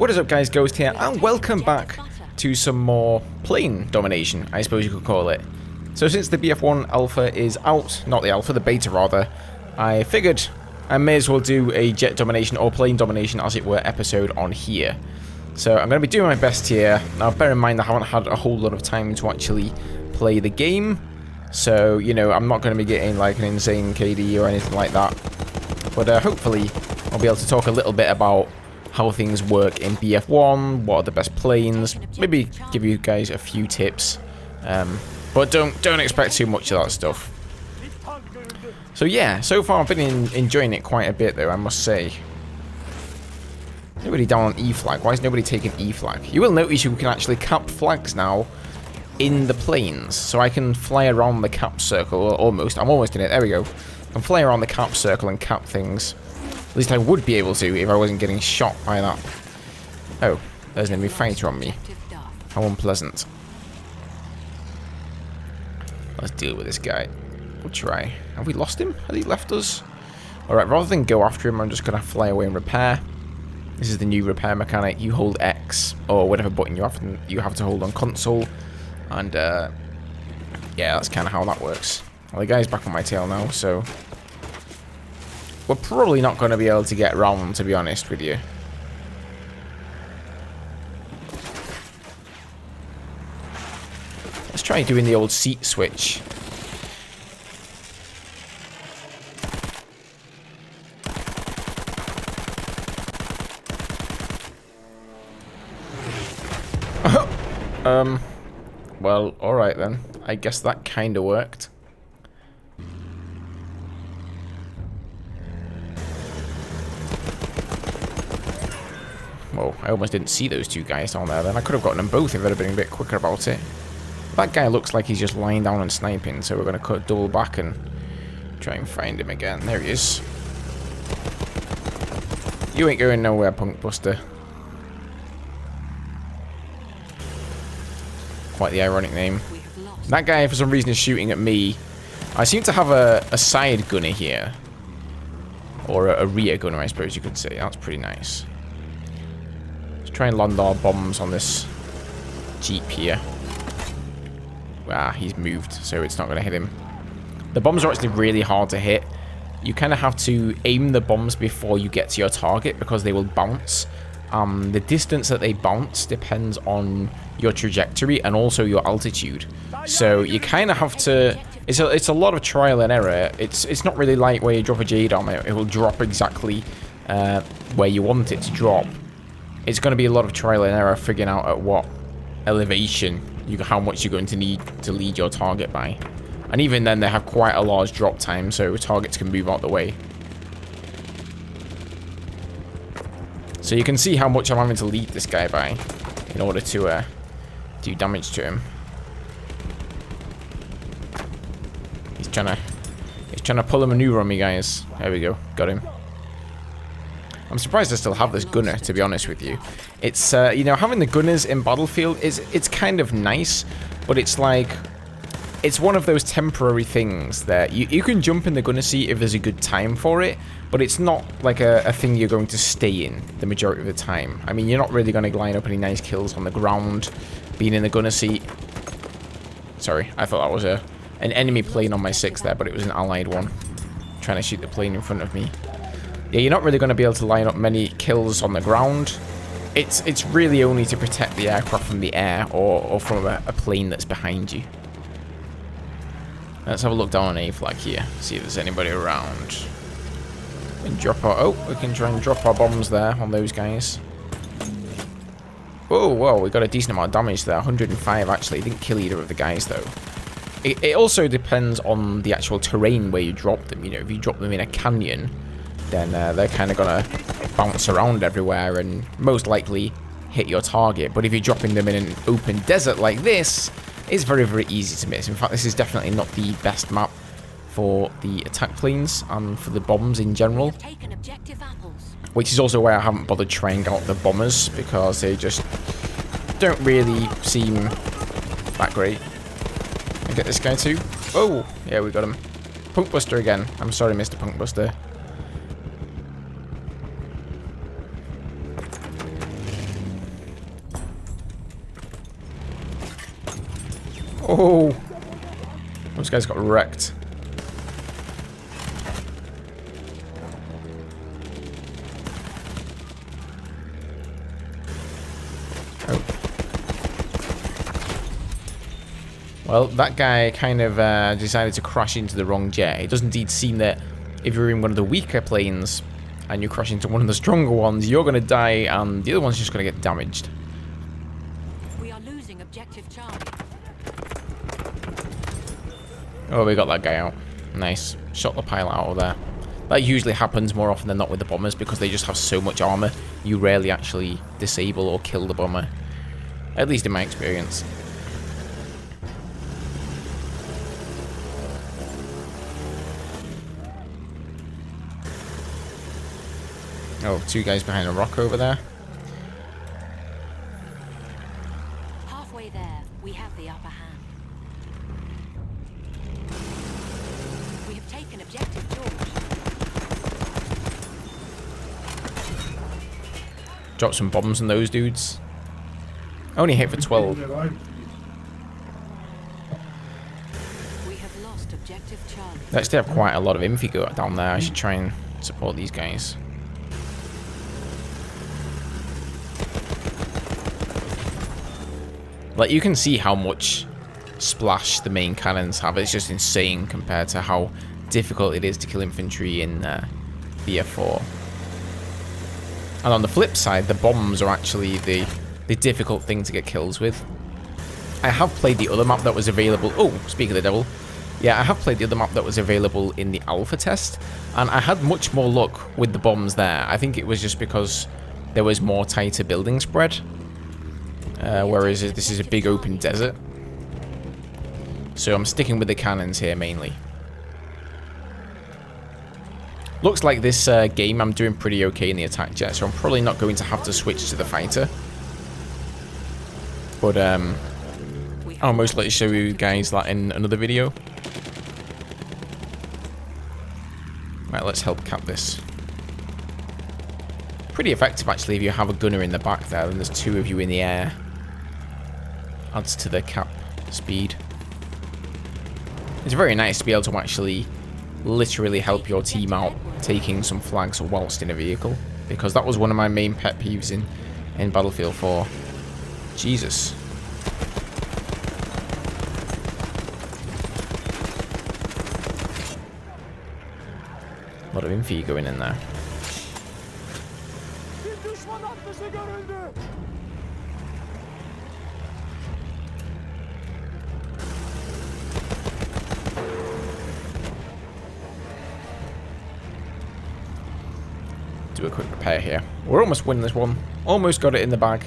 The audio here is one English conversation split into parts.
What is up, guys? Ghost here, and welcome back to some more Plane Domination, I suppose you could call it. So since the BF1 alpha is out, not the alpha, the beta rather, I figured I may as well do a jet domination or plane domination, as it were, episode on here. So I'm going to be doing my best here. Now bear in mind I haven't had a whole lot of time to actually play the game, so you know I'm not going to be getting like an insane KD or anything like that. But hopefully I'll be able to talk a little bit about how things work in BF1, what are the best planes, maybe give you guys a few tips, but don't expect too much of that stuff. So yeah, so far I've been enjoying it quite a bit though, I must say. Nobody down on E flag. Why is nobody taking E flag? You will notice you can actually cap flags now in the planes, so I can fly around the cap circle, or almost. I'm almost in it. There we go. I can fly around the cap circle and cap things. At least I would be able to if I wasn't getting shot by that. Oh, there's an enemy fighter on me. How unpleasant. Let's deal with this guy. We'll try. Have we lost him? Has he left us? Alright, rather than go after him, I'm just going to fly away and repair. This is the new repair mechanic. You hold X, or whatever button you have to hold on console. And, yeah, that's kind of how that works. Well, the guy's back on my tail now, so we're probably not going to be able to get round, to be honest with you. Let's try doing the old seat switch. Well, alright then. I guess that kind of worked. Whoa, I almost didn't see those two guys down there then. I could have gotten them both if I'd have been a bit quicker about it. That guy looks like he's just lying down and sniping, so we're going to cut double back and try and find him again. There he is. You ain't going nowhere, Punk Buster. Quite the ironic name. That guy, for some reason, is shooting at me. I seem to have a side gunner here. Or a rear gunner, I suppose you could say. That's pretty nice. Let's try and land our bombs on this Jeep here. Ah, he's moved, so it's not going to hit him. The bombs are actually really hard to hit. You kind of have to aim the bombs before you get to your target because they will bounce. The distance that they bounce depends on your trajectory and also your altitude. So you kind of have to... It's a lot of trial and error. It's not really like where you drop a Jade on it. It will drop exactly where you want it to drop. It's going to be a lot of trial and error figuring out at what elevation, how much you're going to need to lead your target by. And even then, they have quite a large drop time, so targets can move out the way. So you can see how much I'm having to lead this guy by in order to do damage to him. He's trying to pull a maneuver on me, guys. There we go, got him. I'm surprised I still have this gunner, to be honest with you. It's you know, having the gunners in Battlefield it's kind of nice, but it's like it's one of those temporary things that you can jump in the gunner seat if there's a good time for it, but it's not like a thing you're going to stay in the majority of the time. I mean, you're not really going to line up any nice kills on the ground being in the gunner seat. Sorry, I thought that was an enemy plane on my 6 there, but it was an allied one trying to shoot the plane in front of me. Yeah, you're not really going to be able to line up many kills on the ground. It's really only to protect the aircraft from the air or from a plane that's behind you. Let's have a look down on A flag here, see if there's anybody around. And drop our... Oh, we can try and drop our bombs there on those guys. Oh, well, we got a decent amount of damage there. 105, actually. Didn't kill either of the guys, though. It also depends on the actual terrain where you drop them. You know, if you drop them in a canyon, then they're kind of going to bounce around everywhere and most likely hit your target. But if you're dropping them in an open desert like this, it's very, very easy to miss. In fact, this is definitely not the best map for the attack planes and for the bombs in general. Which is also why I haven't bothered trying out the bombers, because they just don't really seem that great. I get this guy too. Oh, yeah, we got him. Punk Buster again. I'm sorry, Mr. Punk Buster. Oh, those guys got wrecked. Oh. Well, that guy kind of decided to crash into the wrong jet. It does indeed seem that if you're in one of the weaker planes and you crash into one of the stronger ones, you're going to die and the other one's just going to get damaged. We are losing objective Charlie. Oh, we got that guy out. Nice. Shot the pilot out of there. That usually happens more often than not with the bombers because they just have so much armor. You rarely actually disable or kill the bomber. At least in my experience. Oh, two guys behind a rock over there. Halfway there, we have the upper hand. We have taken objective George. Drop some bombs on those dudes. Only hit for 12. We have lost objective Charlie. They actually have quite a lot of info down there. I should try and support these guys. Like, you can see how much splash the main cannons have. It's just insane compared to how difficult it is to kill infantry in BF4. And on the flip side, the bombs are actually the difficult thing to get kills with. I have played the other map that was available. Oh, speak of the devil. Yeah, I have played the other map that was available in the alpha test, and I had much more luck with the bombs there. I think it was just because there was more tighter building spread. Whereas this is a big open desert. So I'm sticking with the cannons here mainly. Looks like this game I'm doing pretty okay in the attack jet, so I'm probably not going to have to switch to the fighter. But I'll most likely show you guys that in another video. Right, let's help cap this. Pretty effective actually if you have a gunner in the back there and there's two of you in the air. Adds to the cap speed. It's very nice to be able to actually literally help your team out taking some flags whilst in a vehicle, because that was one of my main pet peeves in Battlefield 4. Jesus. A lot of info going in there. Do a quick repair here. We're almost winning this one. Almost got it in the bag.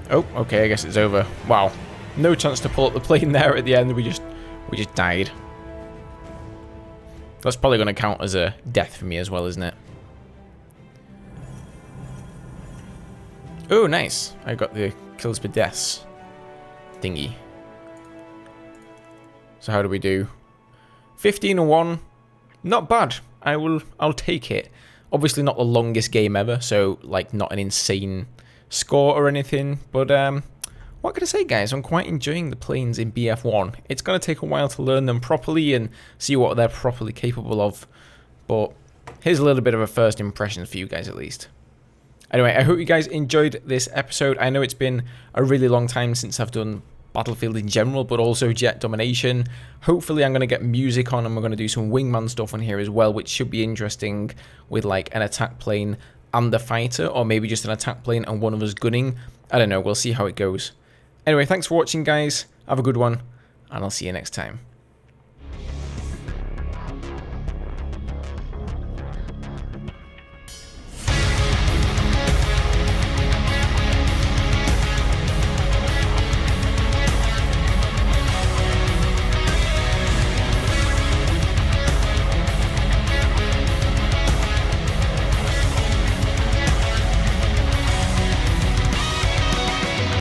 Oh, okay, I guess it's over. Wow. No chance to pull up the plane there at the end. We just died. That's probably going to count as a death for me as well, isn't it? Oh, nice. I got the kills per deaths thingy. So how do we do? 15-1. Not bad. I'll take it. Obviously not the longest game ever, so like not an insane score or anything, but what can I say, guys? I'm quite enjoying the planes in BF1. It's going to take a while to learn them properly and see what they're properly capable of, but here's a little bit of a first impression for you guys at least. Anyway, I hope you guys enjoyed this episode. I know it's been a really long time since I've done Battlefield in general, but also Jet Domination. Hopefully I'm going to get music on and we're going to do some wingman stuff on here as well, which should be interesting with like an attack plane and the fighter, or maybe just an attack plane and one of us gunning. I don't know, we'll see how it goes. Anyway, thanks for watching, guys. Have a good one, and I'll see you next time.